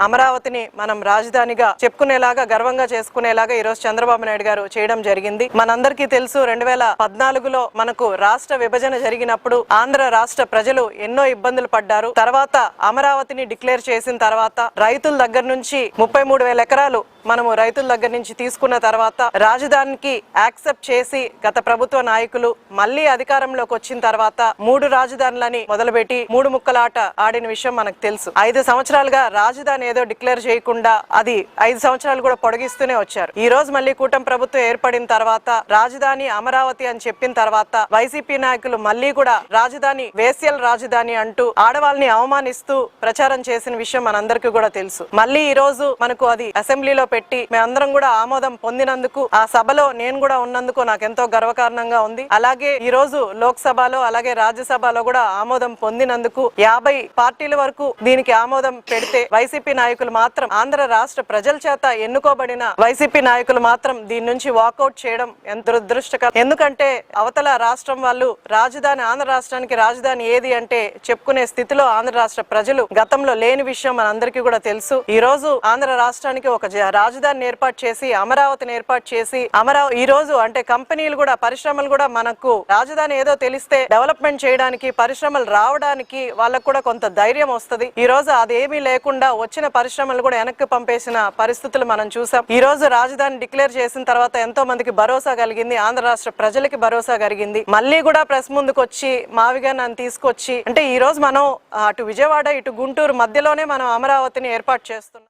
అమరావతిని మనం రాజధానిగా చెప్పుకునేలాగా గర్వంగా చేసుకునేలాగా ఈ రోజు చంద్రబాబు నాయుడు గారు చేయడం జరిగింది. మనందరికీ తెలుసు 2014లో మనకు రాష్ట్ర విభజన జరిగినప్పుడు ఆంధ్ర రాష్ట్ర ప్రజలు ఎన్నో ఇబ్బందులు పడ్డారు. తర్వాత అమరావతిని డిక్లేర్ చేసిన తర్వాత రైతుల దగ్గర నుంచి 33,000 ఎకరాలు మనము రైతుల దగ్గర నుంచి తీసుకున్న తర్వాత రాజధానికి యాక్సెప్ట్ చేసి గత ప్రభుత్వ నాయకులు మళ్ళీ అధికారంలోకి వచ్చిన తర్వాత 3 రాజధానులని మొదలుపెట్టి 3 ముక్కలాట ఆడిన విషయం మనకు తెలుసు. 5 సంవత్సరాలుగా రాజధాని ఏదో డిక్లేర్ చేయకుండా అది 5 సంవత్సరాలు కూడా పొడిగిస్తూనే వచ్చారు. ఈ రోజు మళ్ళీ కూటమి ప్రభుత్వం ఏర్పడిన తర్వాత రాజధాని అమరావతి అని చెప్పిన తర్వాత వైసీపీ నాయకులు మళ్ళీ కూడా రాజధాని వేశ్యల రాజధాని అంటూ ఆడవాళ్ళని అవమానిస్తూ ప్రచారం చేసిన విషయం మనందరికీ కూడా తెలుసు. మళ్ళీ ఈ రోజు మనకు అది అసెంబ్లీలో పెట్టి మేమందరం కూడా ఆమోదం పొందినందుకు ఆ సభలో నేను కూడా ఉన్నందుకు నాకు ఎంతో గర్వకారణంగా ఉంది. అలాగే ఈ రోజు లోక్సభలో అలాగే రాజ్యసభలో కూడా ఆమోదం పొందినందుకు 50 పార్టీల వరకు దీనికి ఆమోదం పెడితే వైసీపీ నాయకులు మాత్రం ఆంధ్ర రాష్ట్ర ప్రజల చేత ఎన్నుకోబడిన వైసీపీ నాయకులు మాత్రం దీని నుంచి వాకౌట్ చేయడం ఎంత దురదృష్టకరం. ఎందుకంటే అవతల రాష్ట్రం వాళ్ళు రాజధాని ఆంధ్ర రాష్ట్రానికి రాజధాని ఏది అంటే చెప్పుకునే స్థితిలో ఆంధ్ర రాష్ట్ర ప్రజలు గతంలో లేని విషయం మనందరికీ కూడా తెలుసు. ఈ రోజు ఆంధ్ర రాష్ట్రానికి ఒక రాజధానిని ఏర్పాటు చేసి అమరావతిని ఏర్పాటు చేసి ఈ రోజు అంటే కంపెనీలు కూడా పరిశ్రమలు కూడా మనకు రాజధాని ఏదో తెలిస్తే డెవలప్మెంట్ చేయడానికి పరిశ్రమలు రావడానికి వాళ్ళకు కూడా కొంత ధైర్యం వస్తుంది. ఈ రోజు అదేమీ లేకుండా వచ్చిన పరిశ్రమలు కూడా వెనక్కి పంపేసిన పరిస్థితులు మనం చూసాం. ఈ రోజు రాజధాని డిక్లేర్ చేసిన తర్వాత ఎంతో మందికి భరోసా కలిగింది, ఆంధ్ర రాష్ట్ర ప్రజలకి భరోసా కలిగింది. మళ్ళీ కూడా ప్రెస్ ముందుకు వచ్చి మావిగా నన్ను తీసుకొచ్చి అంటే ఈ రోజు మనం అటు విజయవాడ ఇటు గుంటూరు మధ్యలోనే మనం అమరావతిని ఏర్పాటు చేస్తున్నాం.